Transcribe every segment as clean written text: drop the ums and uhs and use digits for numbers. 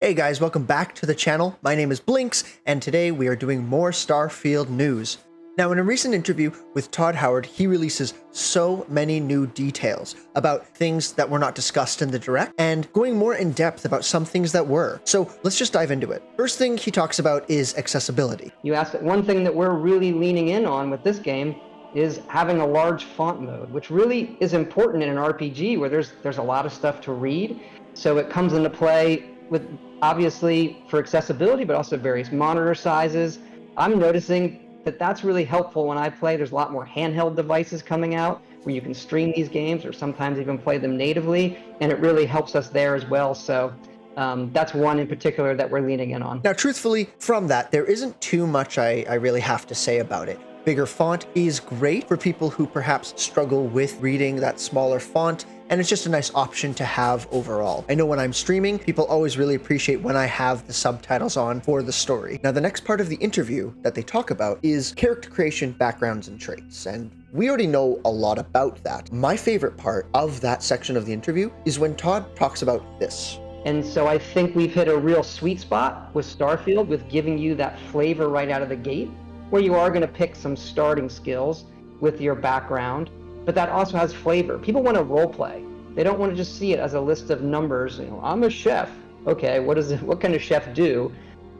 Hey guys, welcome back to the channel. My name is Blinx, and today we are doing more Starfield news. Now, in a recent interview with Todd Howard, he releases so many new details about things that were not discussed in the direct and going more in depth about some things that were. So let's just dive into it. First thing he talks about is accessibility. You asked, one thing that we're really leaning in on with this game is having a large font mode, which really is important in an RPG where there's a lot of stuff to read. So it comes into play with, obviously, for accessibility, but also various monitor sizes. I'm noticing that that's really helpful when I play. There's a lot more handheld devices coming out where you can stream these games or sometimes even play them natively, and it really helps us there as well. So that's one in particular that we're leaning in on. Now, truthfully, from that, there isn't too much I really have to say about it. Bigger font is great for people who perhaps struggle with reading that smaller font, and it's just a nice option to have overall. I know when I'm streaming, people always really appreciate when I have the subtitles on for the story. Now, the next part of the interview that they talk about is character creation, backgrounds, and traits, and we already know a lot about that. My favorite part of that section of the interview is when Todd talks about this. And so I think we've hit a real sweet spot with Starfield with giving you that flavor right out of the gate, where you are going to pick some starting skills with your background, but that also has flavor. People want to role play. They don't want to just see it as a list of numbers. You know, I'm a chef. Okay, what can a chef do?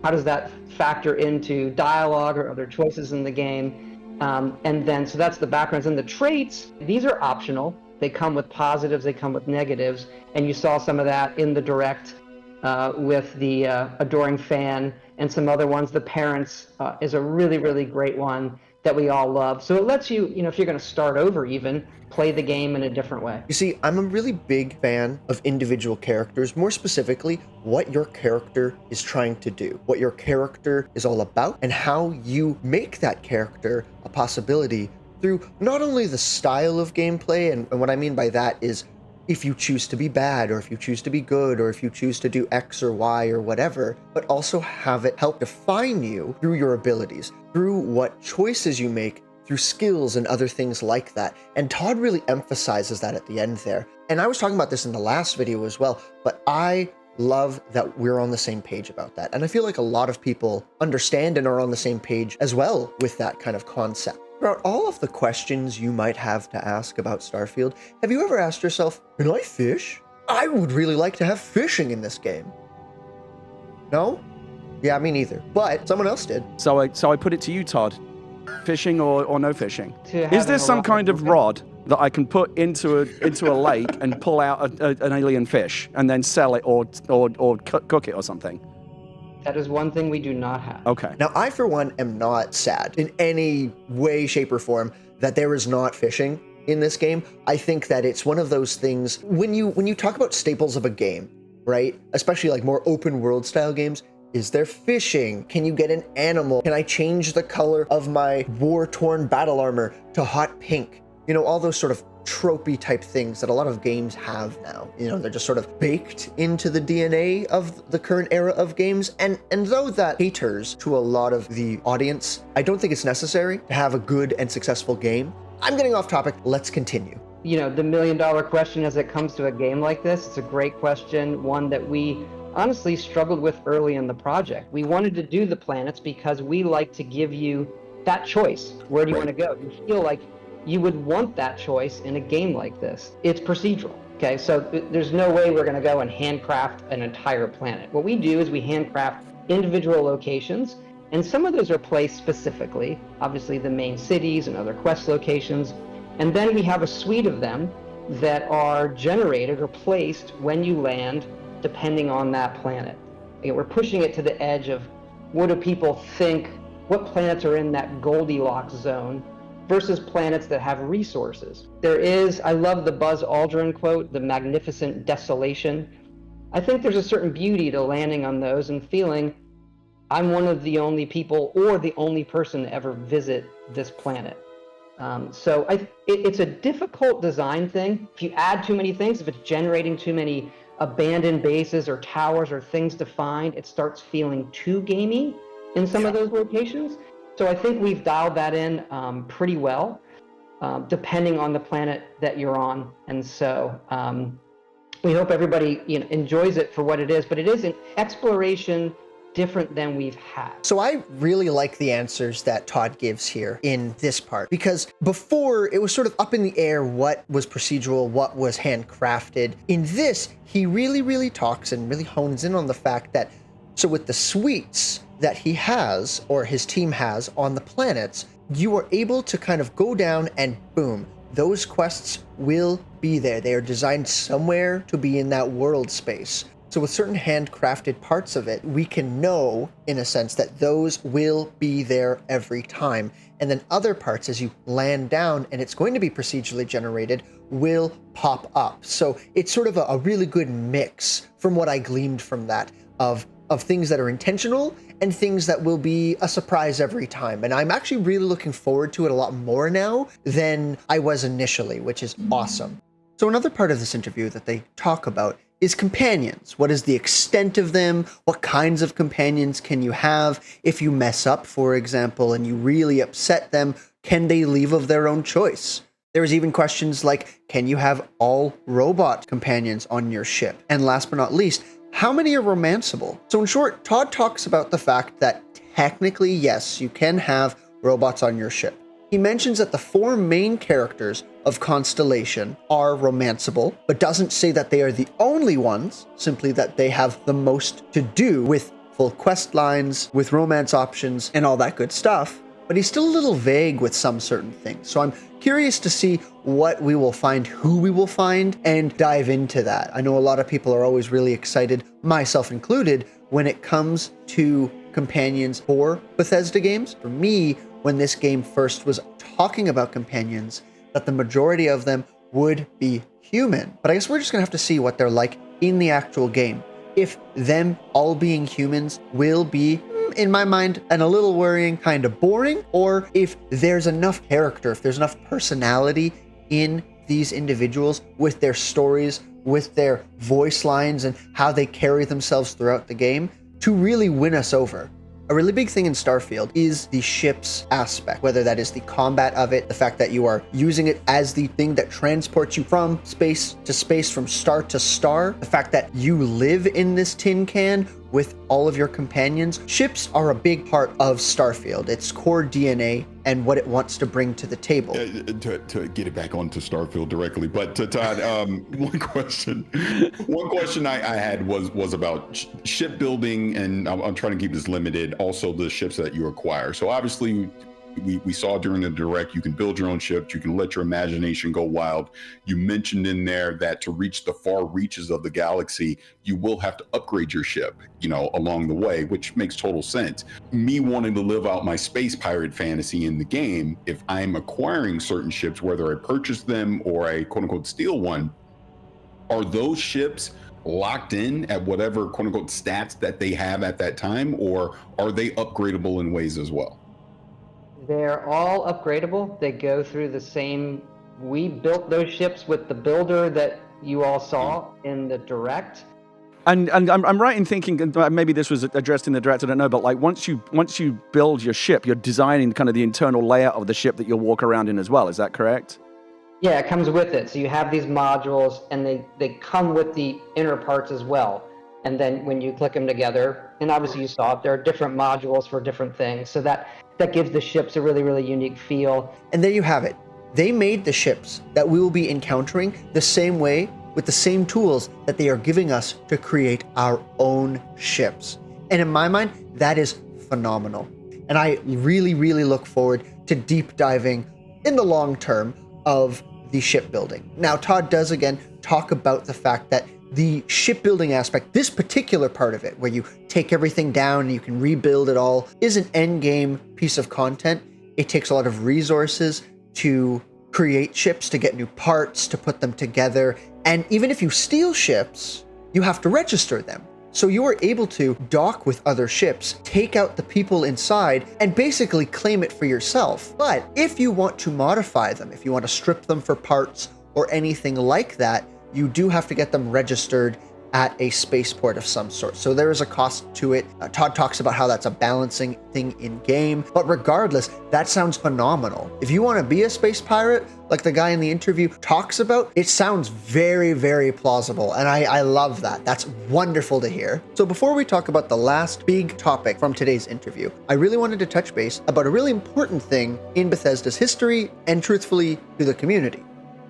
How does that factor into dialogue or other choices in the game? So that's the backgrounds. And the traits, these are optional. They come with positives, they come with negatives, and you saw some of that in the direct with the adoring fan and some other ones. The parents is a really, really great one that we all love. So it lets you, if you're going to start over even, play the game in a different way. You see, I'm a really big fan of individual characters, more specifically, what your character is trying to do, what your character is all about, and how you make that character a possibility through not only the style of gameplay, and what I mean by that is if you choose to be bad, or if you choose to be good, or if you choose to do X or Y or whatever, but also have it help define you through your abilities, through what choices you make, through skills and other things like that. And Todd really emphasizes that at the end there. And I was talking about this in the last video as well, but I love that we're on the same page about that. And I feel like a lot of people understand and are on the same page as well with that kind of concept. Throughout all of the questions you might have to ask about Starfield, have you ever asked yourself, can I fish? I would really like to have fishing in this game. No? Yeah, me neither. But someone else did. So I put it to you, Todd. Fishing or no fishing? Is there some kind of rod that I can put into a lake and pull out an alien fish and then sell it or cook it or something? That is one thing we do not have. Okay. Now, I, for one, am not sad in any way, shape, or form that there is not fishing in this game. I think that it's one of those things, when you talk about staples of a game, right? Especially like more open world style games, is there fishing? Can you get an animal? Can I change the color of my war-torn battle armor to hot pink? You know, all those sort of tropey type things that a lot of games have now. You know, they're just sort of baked into the DNA of the current era of games. And though that caters to a lot of the audience, I don't think it's necessary to have a good and successful game. I'm getting off topic. Let's continue. You know, the million-dollar question as it comes to a game like this, it's a great question, one that we honestly struggled with early in the project. We wanted to do the planets because we like to give you that choice. Where do you want to go? You feel like you would want that choice in a game like this. It's procedural, okay? So there's no way we're going to go and handcraft an entire planet. What we do is we handcraft individual locations, and some of those are placed specifically, obviously the main cities and other quest locations, and then we have a suite of them that are generated or placed when you land depending on that planet. We're pushing it to the edge of what do people think, what planets are in that Goldilocks zone versus planets that have resources. There is, I love the Buzz Aldrin quote, the magnificent desolation. I think there's a certain beauty to landing on those and feeling I'm one of the only people or the only person to ever visit this planet. It's a difficult design thing. If you add too many things, if it's generating too many abandoned bases or towers or things to find, it starts feeling too gamey in some of those locations. So I think we've dialed that in pretty well, depending on the planet that you're on. And so We hope everybody enjoys it for what it is, but it is an exploration different than we've had. So I really like the answers that Todd gives here in this part, because before it was sort of up in the air what was procedural, what was handcrafted. In this, he really talks and really hones in on the fact that, so with the suites that he has, or his team has on the planets, you are able to kind of go down and boom, those quests will be there. They are designed somewhere to be in that world space. So with certain handcrafted parts of it, we can know, in a sense, that those will be there every time. And then other parts, as you land down and it's going to be procedurally generated, will pop up. So it's sort of a really good mix, from what I gleaned from that, of things that are intentional and things that will be a surprise every time. And I'm actually really looking forward to it a lot more now than I was initially, which is awesome. So another part of this interview that they talk about is companions. What is the extent of them? What kinds of companions can you have? If you mess up, for example, and you really upset them, can they leave of their own choice? There's even questions like, can you have all robot companions on your ship? And last but not least, how many are romanceable? So in short, Todd talks about the fact that technically, yes, you can have robots on your ship. He mentions that the 4 main characters of Constellation are romanceable, but doesn't say that they are the only ones, simply that they have the most to do with full quest lines, with romance options, and all that good stuff. But he's still a little vague with some certain things. So I'm curious to see what we will find, who we will find, and dive into that. I know a lot of people are always really excited, myself included, when it comes to companions for Bethesda games. For me, when this game first was talking about companions, that the majority of them would be human. But I guess we're just gonna have to see what they're like in the actual game. If them all being humans will be, in my mind, and a little worrying, kind of boring, or if there's enough character, if there's enough personality in these individuals with their stories, with their voice lines, and how they carry themselves throughout the game to really win us over. A really big thing in Starfield is the ship's aspect, whether that is the combat of it, the fact that you are using it as the thing that transports you from space to space, from star to star, the fact that you live in this tin can with all of your companions. Ships are a big part of Starfield, its core DNA and what it wants to bring to the table. To get it back onto Starfield directly, but to Todd, one question I had was about shipbuilding, and I'm trying to keep this limited. Also, the ships that you acquire. So obviously, we saw during the direct, you can build your own ships, you can let your imagination go wild. You mentioned in there that to reach the far reaches of the galaxy, you will have to upgrade your ship, along the way, which makes total sense. Me wanting to live out my space pirate fantasy in the game, if I'm acquiring certain ships, whether I purchase them or I quote unquote steal one, are those ships locked in at whatever quote unquote stats that they have at that time, or are they upgradable in ways as well? They're all upgradable. They go through the same. We built those ships with the builder that you all saw in the direct. And I'm right in thinking, and maybe this was addressed in the direct, I don't know, but like once you build your ship, you're designing kind of the internal layout of the ship that you'll walk around in as well. Is that correct? Yeah, it comes with it. So you have these modules, and they come with the inner parts as well. And then when you click them together, and obviously you saw it, there are different modules for different things. So that gives the ships a really, really unique feel. And there you have it. They made the ships that we will be encountering the same way, with the same tools that they are giving us to create our own ships. And in my mind, that is phenomenal. And I really, really look forward to deep diving in the long term of the shipbuilding. Now, Todd does again talk about the fact that the shipbuilding aspect, this particular part of it, where you take everything down and you can rebuild it all, is an end game piece of content. It takes a lot of resources to create ships, to get new parts, to put them together. And even if you steal ships, you have to register them. So you are able to dock with other ships, take out the people inside, and basically claim it for yourself. But if you want to modify them, if you want to strip them for parts or anything like that, you do have to get them registered at a spaceport of some sort. So there is a cost to it. Todd talks about how that's a balancing thing in game, but regardless, that sounds phenomenal. If you want to be a space pirate, like the guy in the interview talks about, it sounds very, very plausible. And I love that. That's wonderful to hear. So before we talk about the last big topic from today's interview, I really wanted to touch base about a really important thing in Bethesda's history and truthfully to the community,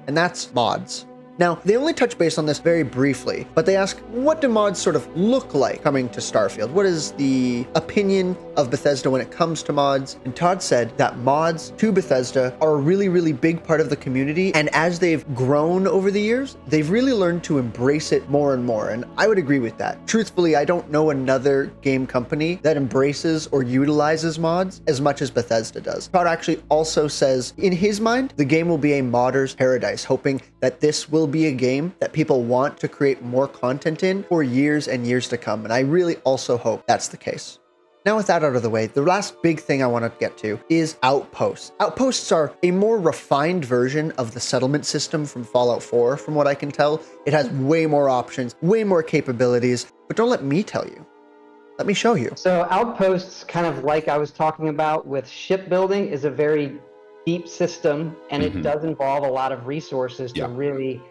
and that's mods. Now, they only touch base on this very briefly, but they ask, what do mods sort of look like coming to Starfield? What is the opinion of Bethesda when it comes to mods? And Todd said that mods to Bethesda are a really, really big part of the community. And as they've grown over the years, they've really learned to embrace it more and more. And I would agree with that. Truthfully, I don't know another game company that embraces or utilizes mods as much as Bethesda does. Todd actually also says, in his mind, the game will be a modder's paradise, hoping that this will be a game that people want to create more content in for years and years to come. And I really also hope that's the case. Now with that out of the way, the last big thing I want to get to is outposts. Outposts are a more refined version of the settlement system from Fallout 4, from what I can tell. It has way more options, way more capabilities, but don't let me tell you. Let me show you. So outposts, kind of like I was talking about with shipbuilding, is a very deep system, and it does involve a lot of resources to really,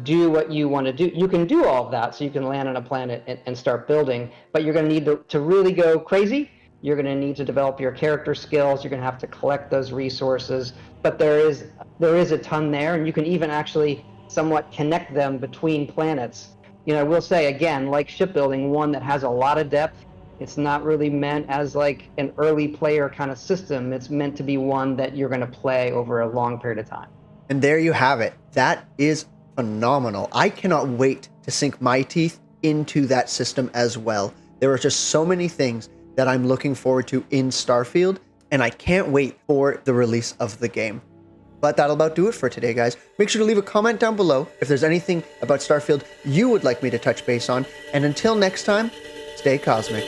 do what you want to do. You can do all of that, so you can land on a planet and start building, but you're going to need to really go crazy. You're going to need to develop your character skills. You're going to have to collect those resources, but there is a ton there, and you can even actually somewhat connect them between planets. We'll say, again, like shipbuilding, one that has a lot of depth. It's not really meant as like an early player kind of system. It's meant to be one that you're going to play over a long period of time. And there you have it. That is phenomenal. I cannot wait to sink my teeth into that system as well. There are just so many things that I'm looking forward to in Starfield, and I can't wait for the release of the game. But that'll about do it for today, guys. Make sure to leave a comment down below if there's anything about Starfield you would like me to touch base on. And until next time, stay cosmic.